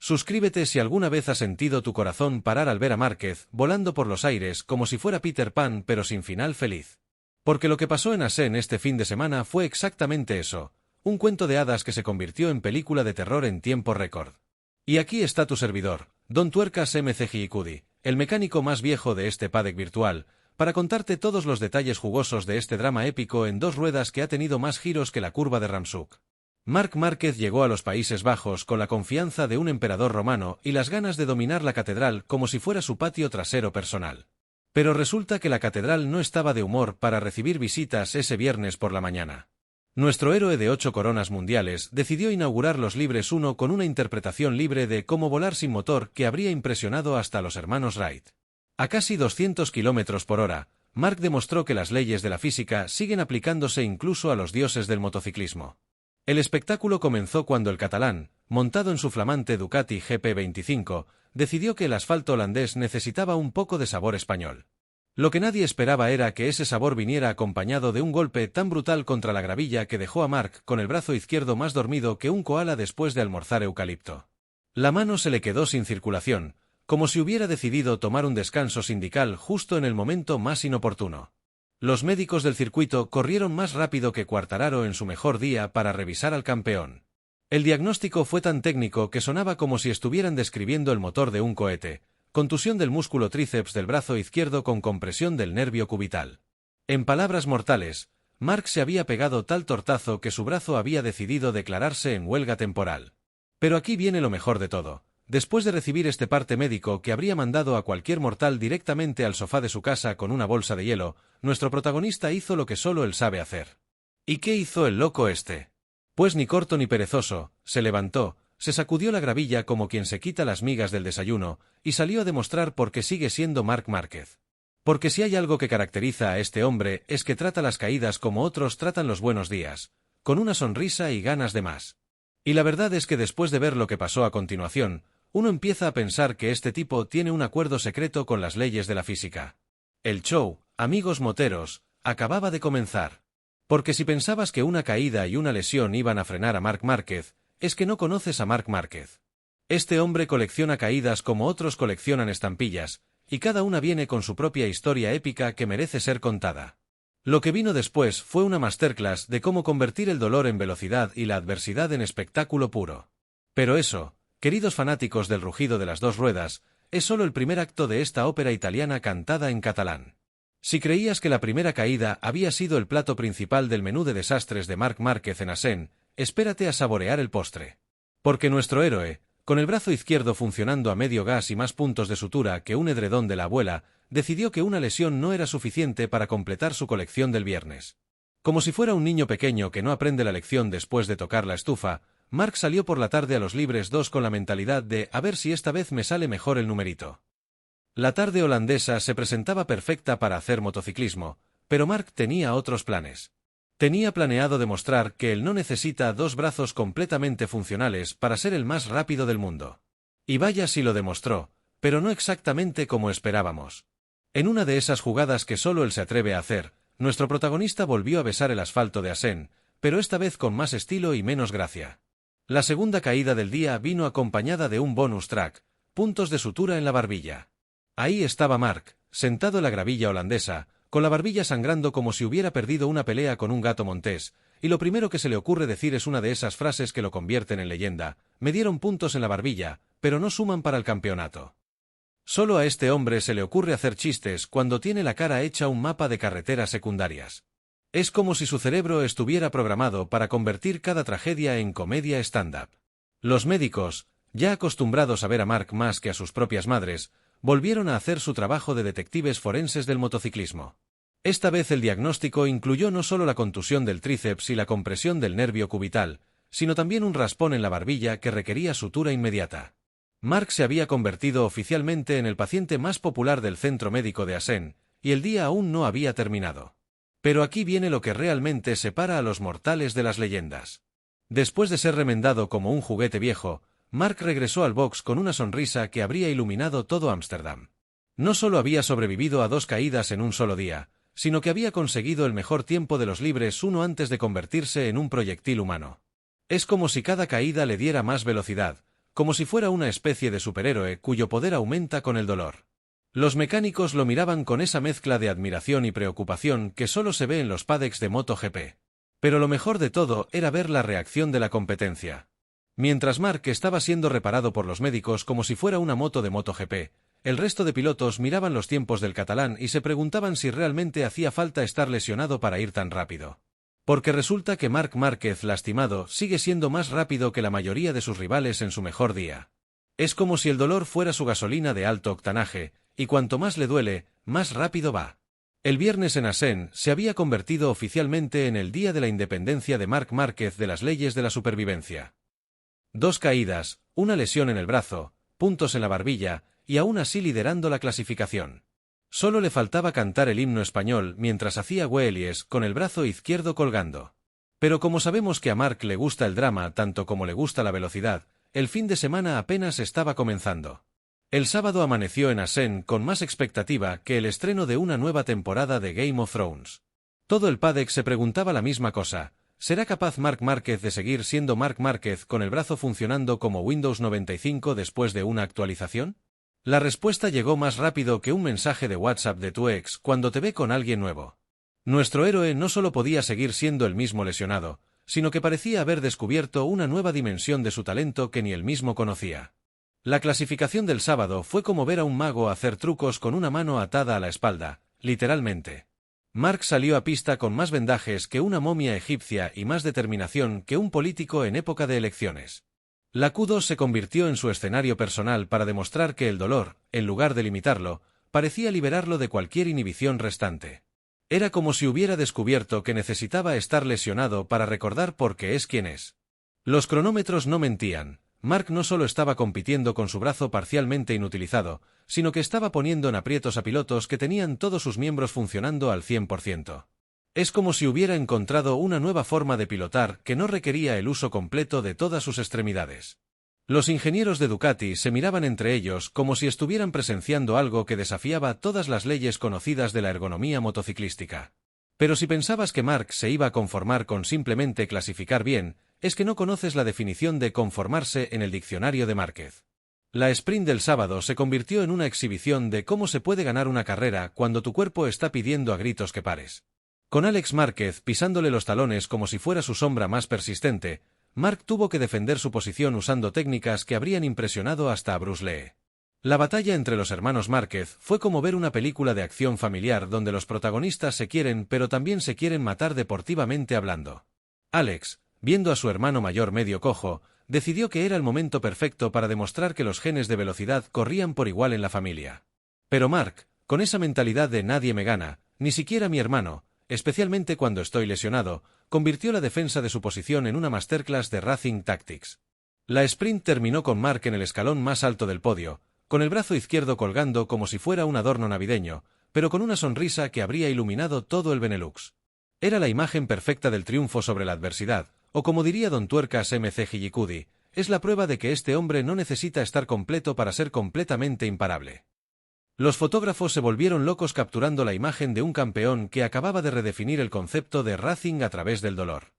Suscríbete si alguna vez has sentido tu corazón parar al ver a Márquez volando por los aires como si fuera Peter Pan pero sin final feliz. Porque lo que pasó en Assen este fin de semana fue exactamente eso, un cuento de hadas que se convirtió en película de terror en tiempo récord. Y aquí está tu servidor, Don Tuercas MCGICUDI, el mecánico más viejo de este paddock virtual, para contarte todos los detalles jugosos de este drama épico en dos ruedas que ha tenido más giros que la curva de Ramsuk. Marc Márquez llegó a los Países Bajos con la confianza de un emperador romano y las ganas de dominar la catedral como si fuera su patio trasero personal. Pero resulta que la catedral no estaba de humor para recibir visitas ese viernes por la mañana. Nuestro héroe de 8 coronas mundiales decidió inaugurar los Libres 1 con una interpretación libre de cómo volar sin motor que habría impresionado hasta a los hermanos Wright. A casi 200 km por hora, Marc demostró que las leyes de la física siguen aplicándose incluso a los dioses del motociclismo. El espectáculo comenzó cuando el catalán, montado en su flamante Ducati GP25, decidió que el asfalto holandés necesitaba un poco de sabor español. Lo que nadie esperaba era que ese sabor viniera acompañado de un golpe tan brutal contra la gravilla que dejó a Marc con el brazo izquierdo más dormido que un koala después de almorzar eucalipto. La mano se le quedó sin circulación, como si hubiera decidido tomar un descanso sindical justo en el momento más inoportuno. Los médicos del circuito corrieron más rápido que Quartararo en su mejor día para revisar al campeón. El diagnóstico fue tan técnico que sonaba como si estuvieran describiendo el motor de un cohete: contusión del músculo tríceps del brazo izquierdo con compresión del nervio cubital. En palabras mortales, Marc se había pegado tal tortazo que su brazo había decidido declararse en huelga temporal. Pero aquí viene lo mejor de todo. Después de recibir este parte médico que habría mandado a cualquier mortal directamente al sofá de su casa con una bolsa de hielo, nuestro protagonista hizo lo que solo él sabe hacer. ¿Y qué hizo el loco este? Pues ni corto ni perezoso, se levantó, se sacudió la gravilla como quien se quita las migas del desayuno, y salió a demostrar por qué sigue siendo Marc Márquez. Porque si hay algo que caracteriza a este hombre es que trata las caídas como otros tratan los buenos días, con una sonrisa y ganas de más. Y la verdad es que después de ver lo que pasó a continuación, uno empieza a pensar que este tipo tiene un acuerdo secreto con las leyes de la física. El show, amigos moteros, acababa de comenzar. Porque si pensabas que una caída y una lesión iban a frenar a Marc Márquez, es que no conoces a Marc Márquez. Este hombre colecciona caídas como otros coleccionan estampillas, y cada una viene con su propia historia épica que merece ser contada. Lo que vino después fue una masterclass de cómo convertir el dolor en velocidad y la adversidad en espectáculo puro. Pero eso, queridos fanáticos del rugido de las dos ruedas, es solo el primer acto de esta ópera italiana cantada en catalán. Si creías que la primera caída había sido el plato principal del menú de desastres de Marc Márquez en Assen, espérate a saborear el postre. Porque nuestro héroe, con el brazo izquierdo funcionando a medio gas y más puntos de sutura que un edredón de la abuela, decidió que una lesión no era suficiente para completar su colección del viernes. Como si fuera un niño pequeño que no aprende la lección después de tocar la estufa, Marc salió por la tarde a los Libres 2 con la mentalidad de a ver si esta vez me sale mejor el numerito. La tarde holandesa se presentaba perfecta para hacer motociclismo, pero Marc tenía otros planes. Tenía planeado demostrar que él no necesita dos brazos completamente funcionales para ser el más rápido del mundo. Y vaya si lo demostró, pero no exactamente como esperábamos. En una de esas jugadas que solo él se atreve a hacer, nuestro protagonista volvió a besar el asfalto de Assen, pero esta vez con más estilo y menos gracia. La segunda caída del día vino acompañada de un bonus track, puntos de sutura en la barbilla. Ahí estaba Marc, sentado en la gravilla holandesa, con la barbilla sangrando como si hubiera perdido una pelea con un gato montés, y lo primero que se le ocurre decir es una de esas frases que lo convierten en leyenda: me dieron puntos en la barbilla, pero no suman para el campeonato. Solo a este hombre se le ocurre hacer chistes cuando tiene la cara hecha un mapa de carreteras secundarias. Es como si su cerebro estuviera programado para convertir cada tragedia en comedia stand-up. Los médicos, ya acostumbrados a ver a Marc más que a sus propias madres, volvieron a hacer su trabajo de detectives forenses del motociclismo. Esta vez el diagnóstico incluyó no solo la contusión del tríceps y la compresión del nervio cubital, sino también un raspón en la barbilla que requería sutura inmediata. Marc se había convertido oficialmente en el paciente más popular del centro médico de Assen, y el día aún no había terminado. Pero aquí viene lo que realmente separa a los mortales de las leyendas. Después de ser remendado como un juguete viejo, Marc regresó al box con una sonrisa que habría iluminado todo Ámsterdam. No solo había sobrevivido a 2 caídas en un solo día, sino que había conseguido el mejor tiempo de los Libres 1 antes de convertirse en un proyectil humano. Es como si cada caída le diera más velocidad, como si fuera una especie de superhéroe cuyo poder aumenta con el dolor. Los mecánicos lo miraban con esa mezcla de admiración y preocupación que solo se ve en los paddocks de MotoGP. Pero lo mejor de todo era ver la reacción de la competencia. Mientras Marc estaba siendo reparado por los médicos como si fuera una moto de MotoGP, el resto de pilotos miraban los tiempos del catalán y se preguntaban si realmente hacía falta estar lesionado para ir tan rápido. Porque resulta que Marc Márquez, lastimado, sigue siendo más rápido que la mayoría de sus rivales en su mejor día. Es como si el dolor fuera su gasolina de alto octanaje, y cuanto más le duele, más rápido va. El viernes en Assen se había convertido oficialmente en el día de la independencia de Marc Márquez de las leyes de la supervivencia. 2 caídas, una lesión en el brazo, puntos en la barbilla, y aún así liderando la clasificación. Solo le faltaba cantar el himno español mientras hacía wheelies con el brazo izquierdo colgando. Pero como sabemos que a Marc le gusta el drama tanto como le gusta la velocidad, el fin de semana apenas estaba comenzando. El sábado amaneció en Assen con más expectativa que el estreno de una nueva temporada de Game of Thrones. Todo el paddock se preguntaba la misma cosa: ¿será capaz Marc Márquez de seguir siendo Marc Márquez con el brazo funcionando como Windows 95 después de una actualización? La respuesta llegó más rápido que un mensaje de WhatsApp de tu ex cuando te ve con alguien nuevo. Nuestro héroe no solo podía seguir siendo el mismo lesionado, sino que parecía haber descubierto una nueva dimensión de su talento que ni él mismo conocía. La clasificación del sábado fue como ver a un mago hacer trucos con una mano atada a la espalda, literalmente. Marc salió a pista con más vendajes que una momia egipcia y más determinación que un político en época de elecciones. La Q2 se convirtió en su escenario personal para demostrar que el dolor, en lugar de limitarlo, parecía liberarlo de cualquier inhibición restante. Era como si hubiera descubierto que necesitaba estar lesionado para recordar por qué es quien es. Los cronómetros no mentían. Marc no solo estaba compitiendo con su brazo parcialmente inutilizado, sino que estaba poniendo en aprietos a pilotos que tenían todos sus miembros funcionando al 100%. Es como si hubiera encontrado una nueva forma de pilotar que no requería el uso completo de todas sus extremidades. Los ingenieros de Ducati se miraban entre ellos como si estuvieran presenciando algo que desafiaba todas las leyes conocidas de la ergonomía motociclística. Pero si pensabas que Marc se iba a conformar con simplemente clasificar bien, es que no conoces la definición de conformarse en el diccionario de Márquez. La sprint del sábado se convirtió en una exhibición de cómo se puede ganar una carrera cuando tu cuerpo está pidiendo a gritos que pares. Con Alex Márquez pisándole los talones como si fuera su sombra más persistente, Marc tuvo que defender su posición usando técnicas que habrían impresionado hasta a Bruce Lee. La batalla entre los hermanos Márquez fue como ver una película de acción familiar donde los protagonistas se quieren pero también se quieren matar deportivamente hablando. Alex, viendo a su hermano mayor medio cojo, decidió que era el momento perfecto para demostrar que los genes de velocidad corrían por igual en la familia. Pero Marc, con esa mentalidad de nadie me gana, ni siquiera mi hermano, especialmente cuando estoy lesionado, convirtió la defensa de su posición en una masterclass de Racing Tactics. La sprint terminó con Marc en el escalón más alto del podio, con el brazo izquierdo colgando como si fuera un adorno navideño, pero con una sonrisa que habría iluminado todo el Benelux. Era la imagen perfecta del triunfo sobre la adversidad, o como diría Don Tuercas MC Gillicudi, es la prueba de que este hombre no necesita estar completo para ser completamente imparable. Los fotógrafos se volvieron locos capturando la imagen de un campeón que acababa de redefinir el concepto de Racing a través del dolor.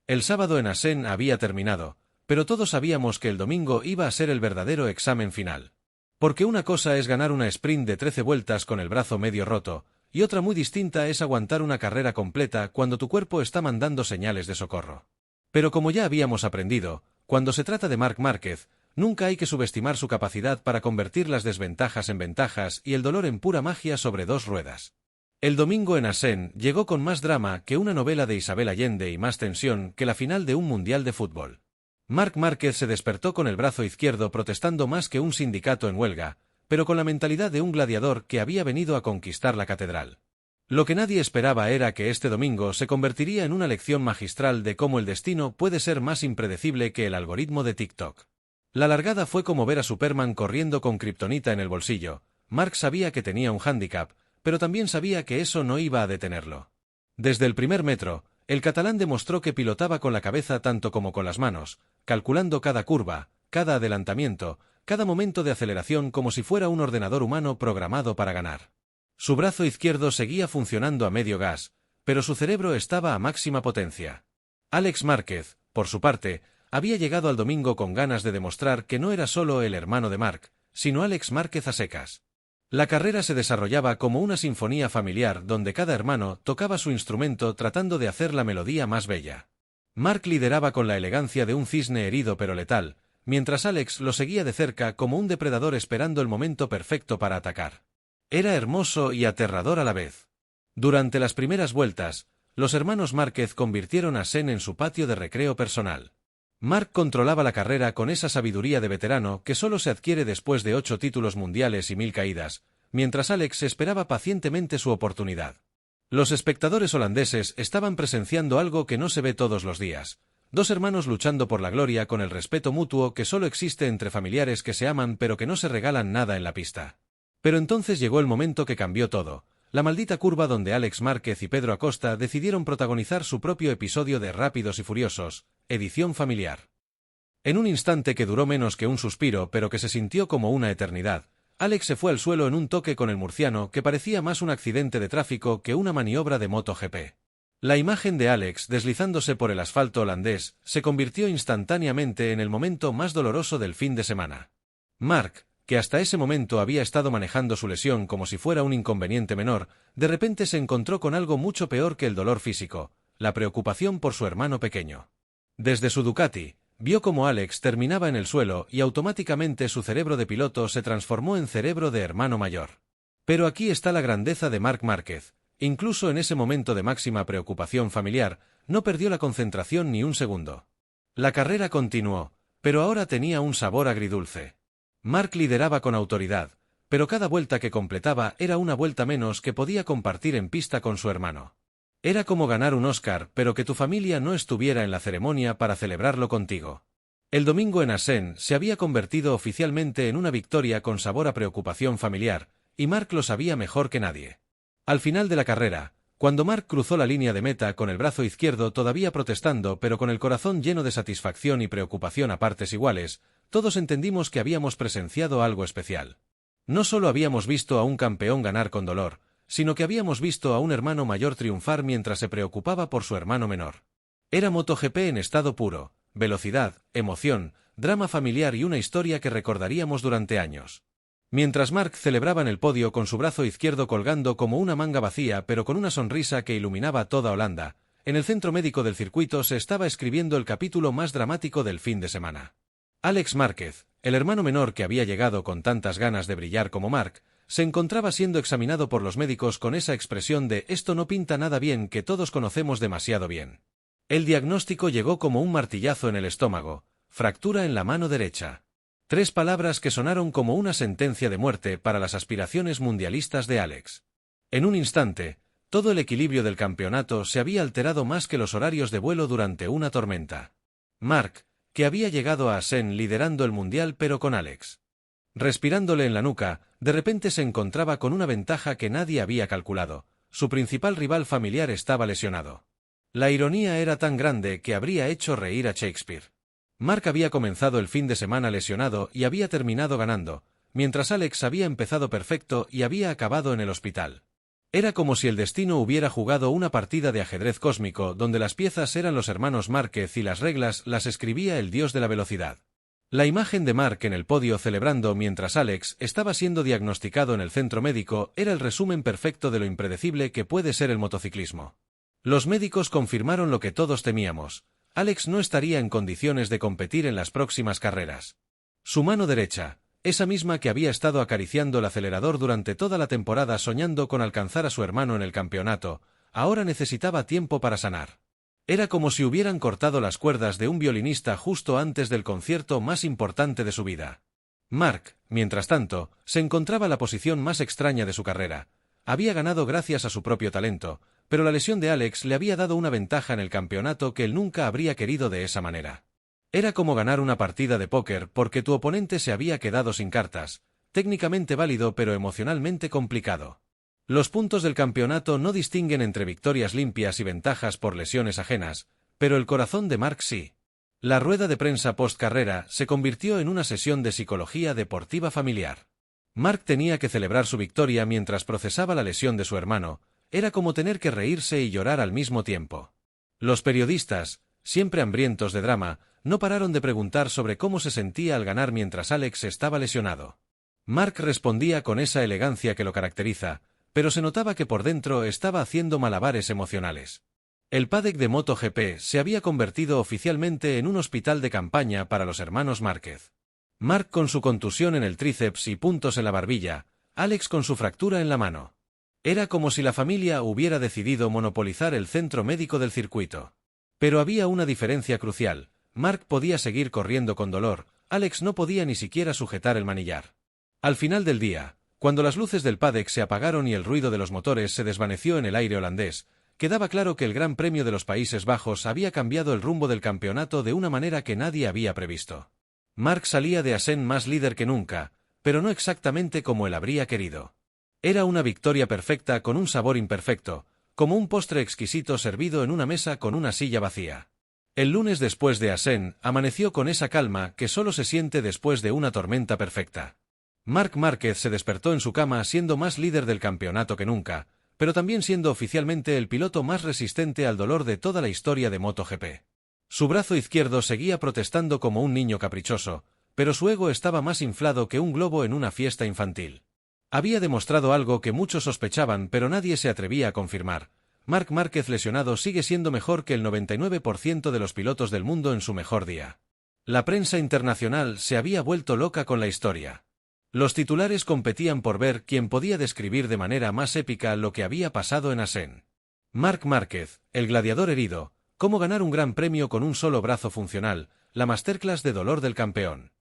El sábado en Assen había terminado, pero todos sabíamos que el domingo iba a ser el verdadero examen final. Porque una cosa es ganar una sprint de 13 vueltas con el brazo medio roto, y otra muy distinta es aguantar una carrera completa cuando tu cuerpo está mandando señales de socorro. Pero como ya habíamos aprendido, cuando se trata de Marc Márquez, nunca hay que subestimar su capacidad para convertir las desventajas en ventajas y el dolor en pura magia sobre 2 ruedas. El domingo en Assen llegó con más drama que una novela de Isabel Allende y más tensión que la final de un mundial de fútbol. Marc Márquez se despertó con el brazo izquierdo protestando más que un sindicato en huelga, pero con la mentalidad de un gladiador que había venido a conquistar la catedral. Lo que nadie esperaba era que este domingo se convertiría en una lección magistral de cómo el destino puede ser más impredecible que el algoritmo de TikTok. La largada fue como ver a Superman corriendo con kriptonita en el bolsillo. Marc sabía que tenía un hándicap, pero también sabía que eso no iba a detenerlo. Desde el primer metro, el catalán demostró que pilotaba con la cabeza tanto como con las manos, calculando cada curva, cada adelantamiento, cada momento de aceleración como si fuera un ordenador humano programado para ganar. Su brazo izquierdo seguía funcionando a medio gas, pero su cerebro estaba a máxima potencia. Alex Márquez, por su parte, había llegado al domingo con ganas de demostrar que no era solo el hermano de Mark, sino Alex Márquez a secas. La carrera se desarrollaba como una sinfonía familiar donde cada hermano tocaba su instrumento tratando de hacer la melodía más bella. Mark lideraba con la elegancia de un cisne herido pero letal, mientras Alex lo seguía de cerca como un depredador esperando el momento perfecto para atacar. Era hermoso y aterrador a la vez. Durante las primeras vueltas, los hermanos Márquez convirtieron a Sen en su patio de recreo personal. Mark controlaba la carrera con esa sabiduría de veterano que solo se adquiere después de 8 títulos mundiales y 1000 caídas, mientras Alex esperaba pacientemente su oportunidad. Los espectadores holandeses estaban presenciando algo que no se ve todos los días: 2 hermanos luchando por la gloria con el respeto mutuo que solo existe entre familiares que se aman pero que no se regalan nada en la pista. Pero entonces llegó el momento que cambió todo, la maldita curva donde Alex Márquez y Pedro Acosta decidieron protagonizar su propio episodio de Rápidos y Furiosos, edición familiar. En un instante que duró menos que un suspiro pero que se sintió como una eternidad, Alex se fue al suelo en un toque con el murciano que parecía más un accidente de tráfico que una maniobra de MotoGP. La imagen de Alex deslizándose por el asfalto holandés se convirtió instantáneamente en el momento más doloroso del fin de semana. Mark, que hasta ese momento había estado manejando su lesión como si fuera un inconveniente menor, de repente se encontró con algo mucho peor que el dolor físico: la preocupación por su hermano pequeño. Desde su Ducati, vio cómo Alex terminaba en el suelo y automáticamente su cerebro de piloto se transformó en cerebro de hermano mayor. Pero aquí está la grandeza de Marc Márquez: incluso en ese momento de máxima preocupación familiar, no perdió la concentración ni un segundo. La carrera continuó, pero ahora tenía un sabor agridulce. Mark lideraba con autoridad, pero cada vuelta que completaba era una vuelta menos que podía compartir en pista con su hermano. Era como ganar un Oscar, pero que tu familia no estuviera en la ceremonia para celebrarlo contigo. El domingo en Assen se había convertido oficialmente en una victoria con sabor a preocupación familiar, y Mark lo sabía mejor que nadie. Al final de la carrera, cuando Mark cruzó la línea de meta con el brazo izquierdo todavía protestando pero con el corazón lleno de satisfacción y preocupación a partes iguales, todos entendimos que habíamos presenciado algo especial. No solo habíamos visto a un campeón ganar con dolor, sino que habíamos visto a un hermano mayor triunfar mientras se preocupaba por su hermano menor. Era MotoGP en estado puro: velocidad, emoción, drama familiar y una historia que recordaríamos durante años. Mientras Mark celebraba en el podio con su brazo izquierdo colgando como una manga vacía pero con una sonrisa que iluminaba toda Holanda, en el centro médico del circuito se estaba escribiendo el capítulo más dramático del fin de semana. Alex Márquez, el hermano menor que había llegado con tantas ganas de brillar como Mark, se encontraba siendo examinado por los médicos con esa expresión de «esto no pinta nada bien» que todos conocemos demasiado bien. El diagnóstico llegó como un martillazo en el estómago: fractura en la mano derecha. 3 palabras que sonaron como una sentencia de muerte para las aspiraciones mundialistas de Alex. En un instante, todo el equilibrio del campeonato se había alterado más que los horarios de vuelo durante una tormenta. Mark, que había llegado a Assen liderando el mundial pero con Alex respirándole en la nuca, de repente se encontraba con una ventaja que nadie había calculado: su principal rival familiar estaba lesionado. La ironía era tan grande que habría hecho reír a Shakespeare. Mark había comenzado el fin de semana lesionado y había terminado ganando, mientras Alex había empezado perfecto y había acabado en el hospital. Era como si el destino hubiera jugado una partida de ajedrez cósmico donde las piezas eran los hermanos Márquez y las reglas las escribía el dios de la velocidad. La imagen de Mark en el podio celebrando mientras Alex estaba siendo diagnosticado en el centro médico era el resumen perfecto de lo impredecible que puede ser el motociclismo. Los médicos confirmaron lo que todos temíamos: Alex no estaría en condiciones de competir en las próximas carreras. Su mano derecha, esa misma que había estado acariciando el acelerador durante toda la temporada soñando con alcanzar a su hermano en el campeonato, ahora necesitaba tiempo para sanar. Era como si hubieran cortado las cuerdas de un violinista justo antes del concierto más importante de su vida. Mark, mientras tanto, se encontraba en la posición más extraña de su carrera. Había ganado gracias a su propio talento, pero la lesión de Alex le había dado una ventaja en el campeonato que él nunca habría querido de esa manera. Era como ganar una partida de póker porque tu oponente se había quedado sin cartas: técnicamente válido pero emocionalmente complicado. Los puntos del campeonato no distinguen entre victorias limpias y ventajas por lesiones ajenas, pero el corazón de Mark sí. La rueda de prensa post-carrera se convirtió en una sesión de psicología deportiva familiar. Mark tenía que celebrar su victoria mientras procesaba la lesión de su hermano: era como tener que reírse y llorar al mismo tiempo. Los periodistas, siempre hambrientos de drama, no pararon de preguntar sobre cómo se sentía al ganar mientras Alex estaba lesionado. Mark respondía con esa elegancia que lo caracteriza, pero se notaba que por dentro estaba haciendo malabares emocionales. El paddock de MotoGP se había convertido oficialmente en un hospital de campaña para los hermanos Márquez. Mark con su contusión en el tríceps y puntos en la barbilla, Alex con su fractura en la mano. Era como si la familia hubiera decidido monopolizar el centro médico del circuito. Pero había una diferencia crucial: Mark podía seguir corriendo con dolor, Alex no podía ni siquiera sujetar el manillar. Al final del día, cuando las luces del paddock se apagaron y el ruido de los motores se desvaneció en el aire holandés, quedaba claro que el Gran Premio de los Países Bajos había cambiado el rumbo del campeonato de una manera que nadie había previsto. Mark salía de Assen más líder que nunca, pero no exactamente como él habría querido. Era una victoria perfecta con un sabor imperfecto, como un postre exquisito servido en una mesa con una silla vacía. El lunes después de Assen, amaneció con esa calma que solo se siente después de una tormenta perfecta. Marc Márquez se despertó en su cama siendo más líder del campeonato que nunca, pero también siendo oficialmente el piloto más resistente al dolor de toda la historia de MotoGP. Su brazo izquierdo seguía protestando como un niño caprichoso, pero su ego estaba más inflado que un globo en una fiesta infantil. Había demostrado algo que muchos sospechaban pero nadie se atrevía a confirmar: Marc Márquez lesionado sigue siendo mejor que el 99% de los pilotos del mundo en su mejor día. La prensa internacional se había vuelto loca con la historia. Los titulares competían por ver quién podía describir de manera más épica lo que había pasado en Assen. Marc Márquez, el gladiador herido, cómo ganar un gran premio con un solo brazo funcional, la masterclass de dolor del campeón.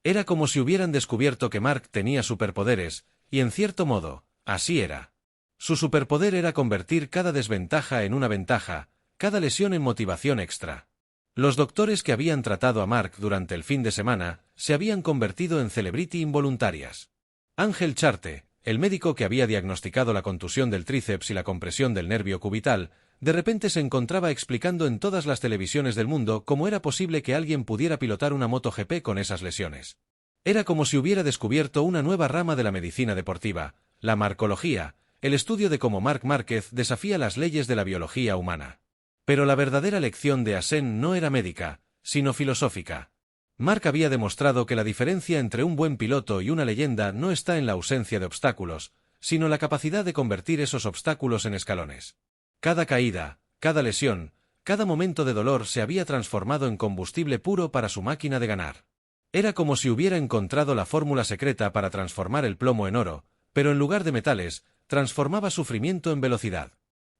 Era como si hubieran descubierto que Marc tenía superpoderes, y en cierto modo, así era. Su superpoder era convertir cada desventaja en una ventaja, cada lesión en motivación extra. Los doctores que habían tratado a Marc durante el fin de semana se habían convertido en celebrity involuntarias. Ángel Charte, el médico que había diagnosticado la contusión del tríceps y la compresión del nervio cubital, de repente se encontraba explicando en todas las televisiones del mundo cómo era posible que alguien pudiera pilotar una MotoGP con esas lesiones. Era como si hubiera descubierto una nueva rama de la medicina deportiva, la marcología, el estudio de cómo Marc Márquez desafía las leyes de la biología humana. Pero la verdadera lección de Assen no era médica, sino filosófica. Marc había demostrado que la diferencia entre un buen piloto y una leyenda no está en la ausencia de obstáculos, sino en la capacidad de convertir esos obstáculos en escalones. Cada caída, cada lesión, cada momento de dolor se había transformado en combustible puro para su máquina de ganar. Era como si hubiera encontrado la fórmula secreta para transformar el plomo en oro, pero en lugar de metales, transformaba sufrimiento en velocidad.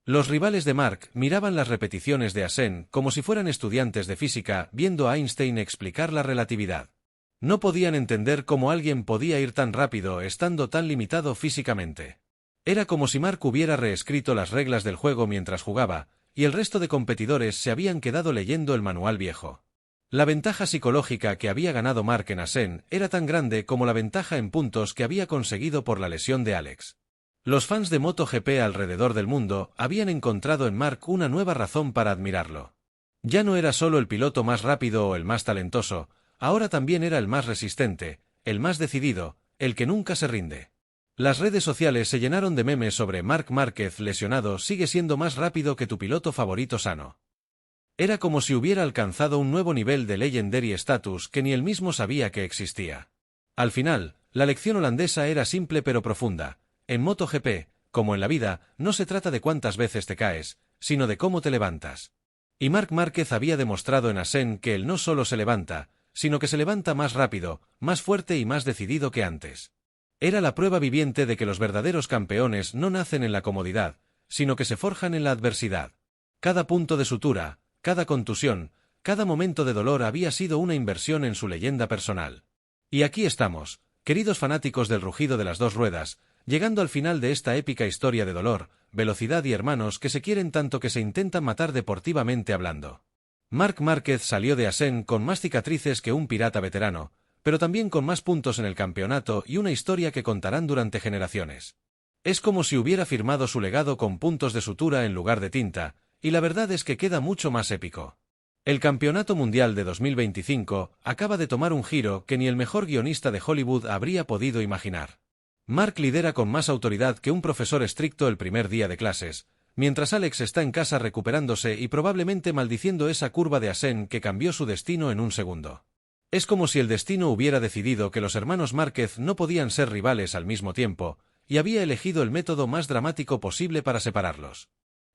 Los rivales de Marc miraban las repeticiones de Assen como si fueran estudiantes de física viendo a Einstein explicar la relatividad. No podían entender cómo alguien podía ir tan rápido estando tan limitado físicamente. Era como si Marc hubiera reescrito las reglas del juego mientras jugaba, y el resto de competidores se habían quedado leyendo el manual viejo. La ventaja psicológica que había ganado Marc en Assen era tan grande como la ventaja en puntos que había conseguido por la lesión de Alex. Los fans de MotoGP alrededor del mundo habían encontrado en Marc una nueva razón para admirarlo. Ya no era solo el piloto más rápido o el más talentoso, ahora también era el más resistente, el más decidido, el que nunca se rinde. Las redes sociales se llenaron de memes sobre Marc Márquez lesionado sigue siendo más rápido que tu piloto favorito sano. Era como si hubiera alcanzado un nuevo nivel de legendary status que ni él mismo sabía que existía. Al final, la lección holandesa era simple pero profunda. En MotoGP, como en la vida, no se trata de cuántas veces te caes, sino de cómo te levantas. Y Marc Márquez había demostrado en Assen que él no solo se levanta, sino que se levanta más rápido, más fuerte y más decidido que antes. Era la prueba viviente de que los verdaderos campeones no nacen en la comodidad, sino que se forjan en la adversidad. Cada punto de sutura, cada contusión, cada momento de dolor había sido una inversión en su leyenda personal. Y aquí estamos, queridos fanáticos del rugido de las dos ruedas, llegando al final de esta épica historia de dolor, velocidad y hermanos que se quieren tanto que se intentan matar deportivamente hablando. Marc Márquez salió de Assen con más cicatrices que un pirata veterano, pero también con más puntos en el campeonato y una historia que contarán durante generaciones. Es como si hubiera firmado su legado con puntos de sutura en lugar de tinta, y la verdad es que queda mucho más épico. El Campeonato Mundial de 2025 acaba de tomar un giro que ni el mejor guionista de Hollywood habría podido imaginar. Marc lidera con más autoridad que un profesor estricto el primer día de clases, mientras Alex está en casa recuperándose y probablemente maldiciendo esa curva de Asen que cambió su destino en un segundo. Es como si el destino hubiera decidido que los hermanos Márquez no podían ser rivales al mismo tiempo, y había elegido el método más dramático posible para separarlos.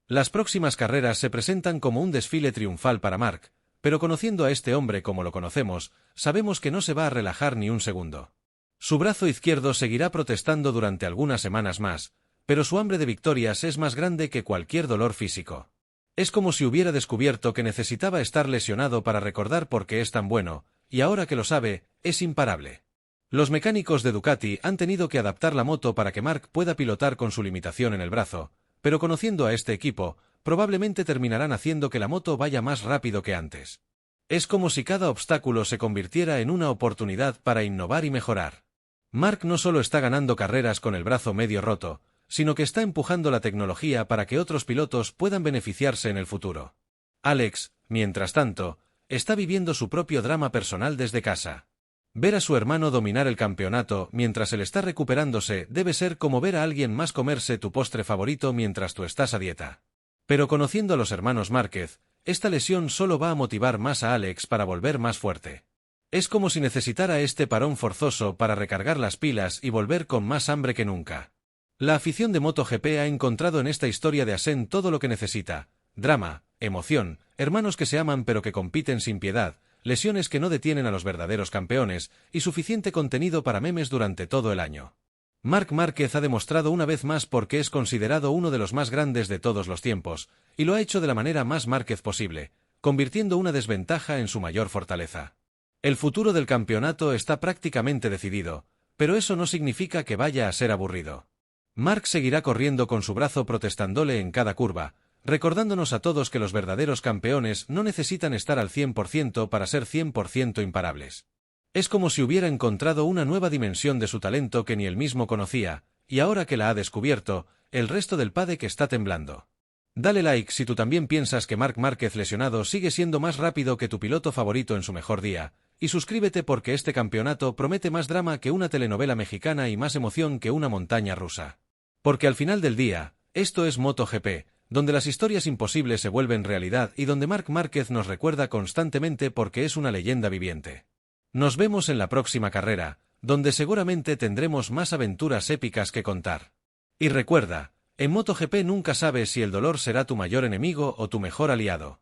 Las próximas carreras se presentan como un desfile triunfal para Marc, pero conociendo a este hombre como lo conocemos, sabemos que no se va a relajar ni un segundo. Su brazo izquierdo seguirá protestando durante algunas semanas más, pero su hambre de victorias es más grande que cualquier dolor físico. Es como si hubiera descubierto que necesitaba estar lesionado para recordar por qué es tan bueno, y ahora que lo sabe, es imparable. Los mecánicos de Ducati han tenido que adaptar la moto para que Marc pueda pilotar con su limitación en el brazo, pero conociendo a este equipo, probablemente terminarán haciendo que la moto vaya más rápido que antes. Es como si cada obstáculo se convirtiera en una oportunidad para innovar y mejorar. Marc no solo está ganando carreras con el brazo medio roto, sino que está empujando la tecnología para que otros pilotos puedan beneficiarse en el futuro. Alex, mientras tanto, está viviendo su propio drama personal desde casa. Ver a su hermano dominar el campeonato mientras él está recuperándose debe ser como ver a alguien más comerse tu postre favorito mientras tú estás a dieta. Pero conociendo a los hermanos Márquez, esta lesión solo va a motivar más a Alex para volver más fuerte. Es como si necesitara este parón forzoso para recargar las pilas y volver con más hambre que nunca. La afición de MotoGP ha encontrado en esta historia de Asen todo lo que necesita: drama, emoción, hermanos que se aman pero que compiten sin piedad, lesiones que no detienen a los verdaderos campeones, y suficiente contenido para memes durante todo el año. Marc Márquez ha demostrado una vez más por qué es considerado uno de los más grandes de todos los tiempos, y lo ha hecho de la manera más Márquez posible, convirtiendo una desventaja en su mayor fortaleza. El futuro del campeonato está prácticamente decidido, pero eso no significa que vaya a ser aburrido. Marc seguirá corriendo con su brazo protestándole en cada curva, recordándonos a todos que los verdaderos campeones no necesitan estar al 100% para ser 100% imparables. Es como si hubiera encontrado una nueva dimensión de su talento que ni él mismo conocía, y ahora que la ha descubierto, el resto del paddock está temblando. Dale like si tú también piensas que Marc Márquez lesionado sigue siendo más rápido que tu piloto favorito en su mejor día, y suscríbete porque este campeonato promete más drama que una telenovela mexicana y más emoción que una montaña rusa. Porque al final del día, esto es MotoGP, donde las historias imposibles se vuelven realidad y donde Marc Márquez nos recuerda constantemente porque es una leyenda viviente. Nos vemos en la próxima carrera, donde seguramente tendremos más aventuras épicas que contar. Y recuerda, en MotoGP nunca sabes si el dolor será tu mayor enemigo o tu mejor aliado.